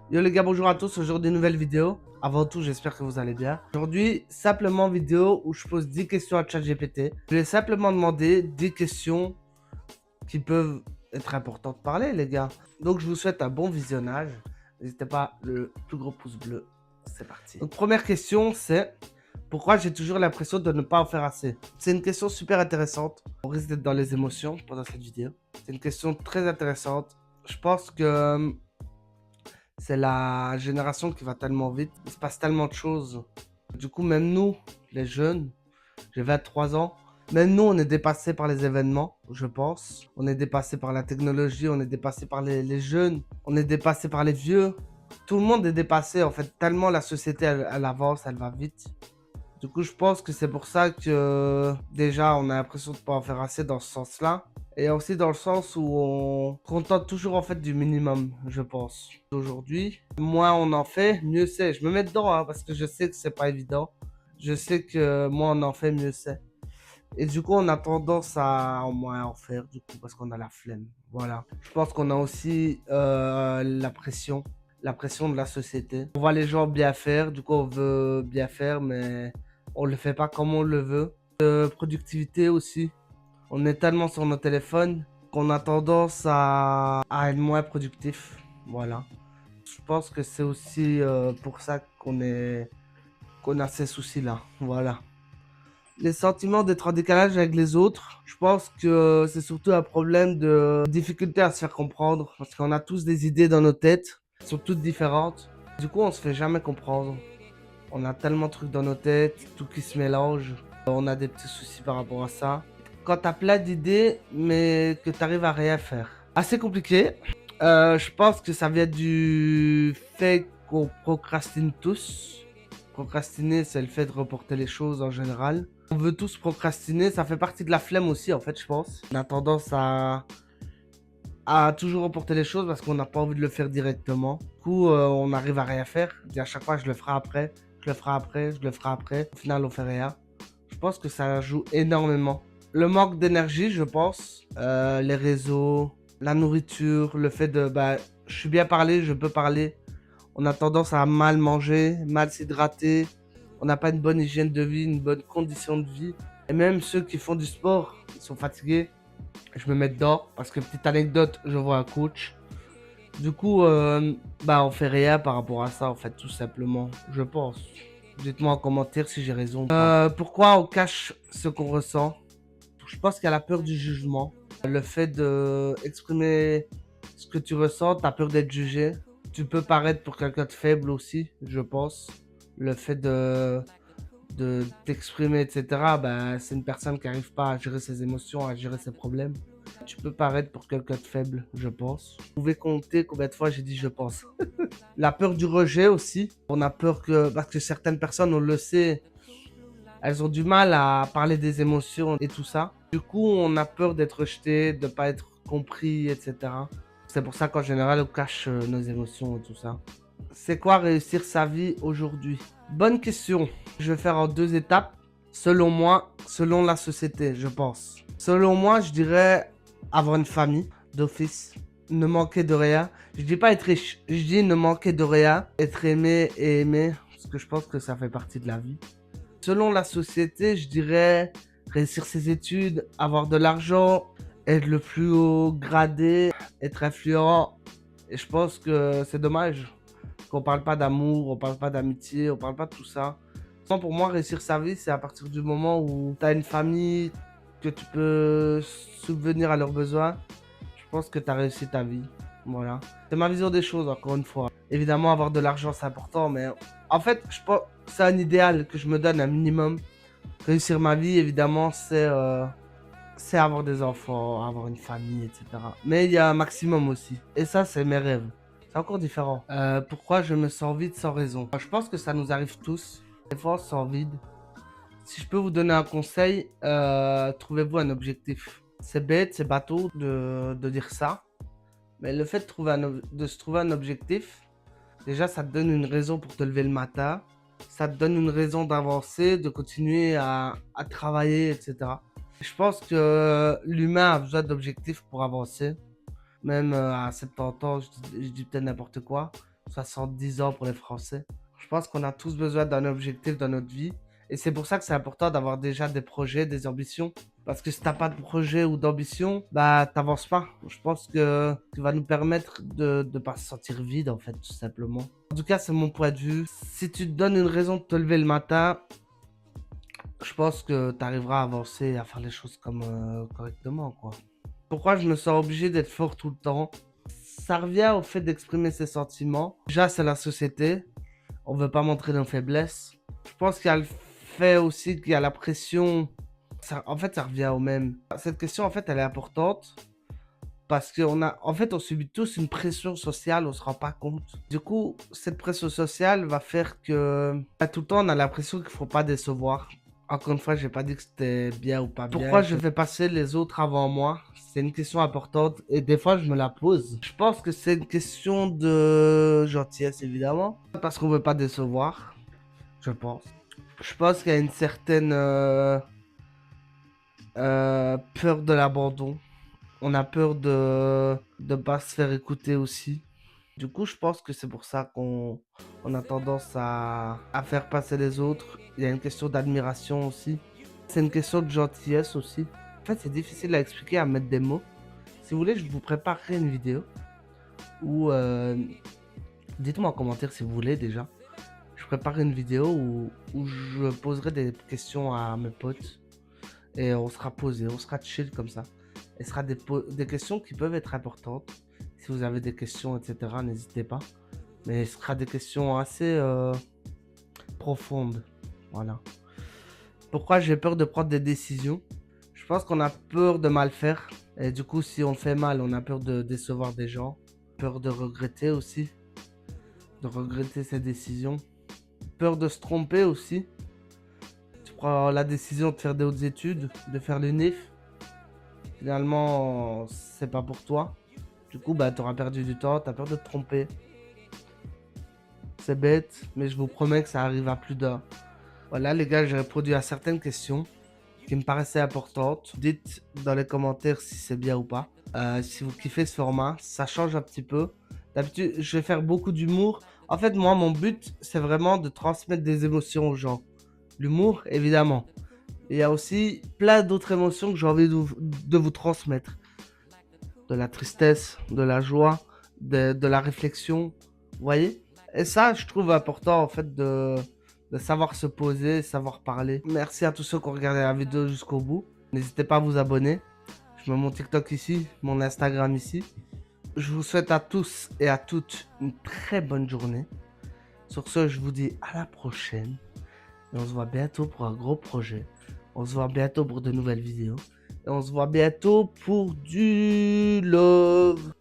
Yo les gars, bonjour à tous, aujourd'hui une nouvelle vidéo. Avant tout, j'espère que vous allez bien. Aujourd'hui, simplement vidéo où je pose 10 questions à ChatGPT. Je vais simplement demander 10 questions qui peuvent être importantes de parler les gars. Donc je vous souhaite un bon visionnage. N'hésitez pas, le plus gros pouce bleu. C'est parti. Donc première question, c'est pourquoi j'ai toujours l'impression de ne pas en faire assez? C'est une question super intéressante. On risque d'être dans les émotions pendant cette vidéo. C'est une question très intéressante. Je pense que c'est la génération qui va tellement vite. Il se passe tellement de choses. Du coup, même nous, les jeunes, j'ai 23 ans, même nous, on est dépassés par les événements, je pense. On est dépassés par la technologie, on est dépassés par les jeunes, on est dépassés par les vieux. Tout le monde est dépassé, en fait, tellement la société, elle avance, elle va vite. Du coup, je pense que c'est pour ça que déjà, on a l'impression de ne pas en faire assez dans ce sens-là. Et aussi dans le sens où on contente toujours en fait du minimum, je pense. Aujourd'hui, moins on en fait, mieux c'est. Je me mets dedans hein, parce que je sais que c'est pas évident. Je sais que moins on en fait, mieux c'est. Et du coup, on a tendance à en moins en faire, du coup, parce qu'on a la flemme. Voilà. Je pense qu'on a aussi la pression de la société. On voit les gens bien faire, du coup, on veut bien faire, mais on le fait pas comme on le veut. Productivité aussi. On est tellement sur nos téléphones qu'on a tendance à être moins productif. Voilà. Je pense que c'est aussi pour ça qu'on a ces soucis-là. Voilà. Les sentiments d'être en décalage avec les autres, je pense que c'est surtout un problème de difficulté à se faire comprendre parce qu'on a tous des idées dans nos têtes, elles sont toutes différentes. Du coup, on se fait jamais comprendre. On a tellement de trucs dans nos têtes, tout qui se mélange. On a des petits soucis par rapport à ça. Quand t'as plein d'idées, mais que t'arrives à rien faire. Assez compliqué. Je pense que ça vient du fait qu'on procrastine tous. Procrastiner, c'est le fait de reporter les choses en général. On veut tous procrastiner, ça fait partie de la flemme aussi en fait, je pense. On a tendance à toujours reporter les choses parce qu'on n'a pas envie de le faire directement. Du coup, on arrive à rien faire. Et à chaque fois, je le ferai après, je le ferai après, je le ferai après. Au final, on fait rien. Je pense que ça joue énormément. Le manque d'énergie, je pense. Les réseaux, la nourriture, le fait de... Bah, je suis bien parlé, je peux parler. On a tendance à mal manger, mal s'hydrater. On n'a pas une bonne hygiène de vie, une bonne condition de vie. Et même ceux qui font du sport, ils sont fatigués. Je me mets dedans parce que petite anecdote, je vois un coach. Du coup, bah on fait rien par rapport à ça en fait, tout simplement. Je pense. Dites-moi en commentaire si j'ai raison ou pas. Pourquoi on cache ce qu'on ressent? Je pense qu'il y a la peur du jugement. Le fait de exprimer ce que tu ressens, t'as peur d'être jugé. Tu peux paraître pour quelqu'un de faible aussi, je pense. Le fait de t'exprimer, etc., bah, c'est une personne qui n'arrive pas à gérer ses émotions, à gérer ses problèmes. Tu peux paraître pour quelqu'un de faible, je pense. Vous pouvez compter combien de fois j'ai dit je pense. La peur du rejet aussi. On a peur que, parce que certaines personnes, on le sait, elles ont du mal à parler des émotions et tout ça. Du coup, on a peur d'être rejeté, de pas être compris, etc. C'est pour ça qu'en général, on cache nos émotions et tout ça. C'est quoi réussir sa vie aujourd'hui? Bonne question. Je vais faire en deux étapes. Selon moi, selon la société, je pense. Selon moi, je dirais avoir une famille d'office, ne manquer de rien. Je dis pas être riche, je dis ne manquer de rien, être aimé et aimé, parce que je pense que ça fait partie de la vie. Selon la société, je dirais réussir ses études, avoir de l'argent, être le plus haut gradé, être influent. Et je pense que c'est dommage qu'on parle pas d'amour, on parle pas d'amitié, on parle pas de tout ça. Pour moi, réussir sa vie, c'est à partir du moment où tu as une famille, que tu peux subvenir à leurs besoins. Je pense que tu as réussi ta vie. Voilà. C'est ma vision des choses, encore une fois. Évidemment, avoir de l'argent, c'est important, mais en fait, je pense c'est un idéal que je me donne un minimum. Réussir ma vie, évidemment, c'est avoir des enfants, avoir une famille, etc. Mais il y a un maximum aussi. Et ça, c'est mes rêves. C'est encore différent. Pourquoi je me sens vide sans raison? Je pense que ça nous arrive tous. Des fois, on se sent vide. Si je peux vous donner un conseil, trouvez-vous un objectif. C'est bête, c'est bateau de dire ça. Mais le fait de, de se trouver un objectif, déjà, ça te donne une raison pour te lever le matin. Ça te donne une raison d'avancer, de continuer à travailler, etc. Je pense que l'humain a besoin d'objectifs pour avancer. Même à 70 ans, je dis peut-être n'importe quoi. 70 ans pour les Français. Je pense qu'on a tous besoin d'un objectif dans notre vie. Et c'est pour ça que c'est important d'avoir déjà des projets, des ambitions. Parce que si t'as pas de projet ou d'ambition, bah t'avances pas. Je pense que tu vas nous permettre de ne pas se sentir vide en fait, tout simplement. En tout cas, c'est mon point de vue. Si tu te donnes une raison de te lever le matin, je pense que tu arriveras à avancer, à faire les choses comme correctement, quoi. Pourquoi je me sens obligé d'être fort tout le temps? Ça revient au fait d'exprimer ses sentiments. Déjà, c'est la société. On veut pas montrer nos faiblesses. Je pense qu'il y a le fait aussi qu'il y a la pression. En fait, ça revient au même. Cette question, en fait, elle est importante parce en fait, on subit tous une pression sociale, on se rend pas compte. Du coup, cette pression sociale va faire que tout le temps, on a l'impression qu'il faut pas décevoir. Encore une fois, j'ai pas dit que c'était bien ou pas bien. Pourquoi je fais passer les autres avant moi? C'est une question importante et des fois, je me la pose. Je pense que c'est une question de gentillesse, évidemment, parce qu'on veut pas décevoir, je pense. Je pense qu'il y a une certaine peur de l'abandon. On a peur de pas se faire écouter aussi. Du coup, je pense que c'est pour ça qu'on a tendance à faire passer les autres. Il y a une question d'admiration aussi. C'est une question de gentillesse aussi. En fait, c'est difficile à expliquer, à mettre des mots. Si vous voulez, je vous préparerai une vidéo où... dites-moi en commentaire si vous voulez déjà. Je prépare une vidéo où je poserai des questions à mes potes. Et on sera posé, on sera chill comme ça. Et ce sera des questions qui peuvent être importantes. Si vous avez des questions, etc., n'hésitez pas. Mais ce sera des questions assez profondes. Voilà. Pourquoi j'ai peur de prendre des décisions? Je pense qu'on a peur de mal faire. Et du coup, si on fait mal, on a peur de décevoir des gens. Peur de regretter aussi. De regretter ses décisions. Peur de se tromper aussi. Tu prends la décision de faire des hautes études, de faire l'UNIF. Finalement, c'est pas pour toi. Du coup, bah, t'auras perdu du temps, t'as peur de te tromper. C'est bête, mais je vous promets que ça arrive à plus d'un. Voilà, les gars, j'ai répondu à certaines questions qui me paraissaient importantes. Dites dans les commentaires si c'est bien ou pas. Si vous kiffez ce format, ça change un petit peu. D'habitude, je vais faire beaucoup d'humour. En fait, moi, mon but, c'est vraiment de transmettre des émotions aux gens. L'humour, évidemment. Et il y a aussi plein d'autres émotions que j'ai envie de vous transmettre. De la tristesse, de la joie, de la réflexion. Vous voyez? Et ça, je trouve important en fait de savoir se poser, savoir parler. Merci à tous ceux qui ont regardé la vidéo jusqu'au bout. N'hésitez pas à vous abonner. Je mets mon TikTok ici, mon Instagram ici. Je vous souhaite à tous et à toutes une très bonne journée. Sur ce, je vous dis à la prochaine. Et on se voit bientôt pour un gros projet. On se voit bientôt pour de nouvelles vidéos. Et on se voit bientôt pour du love.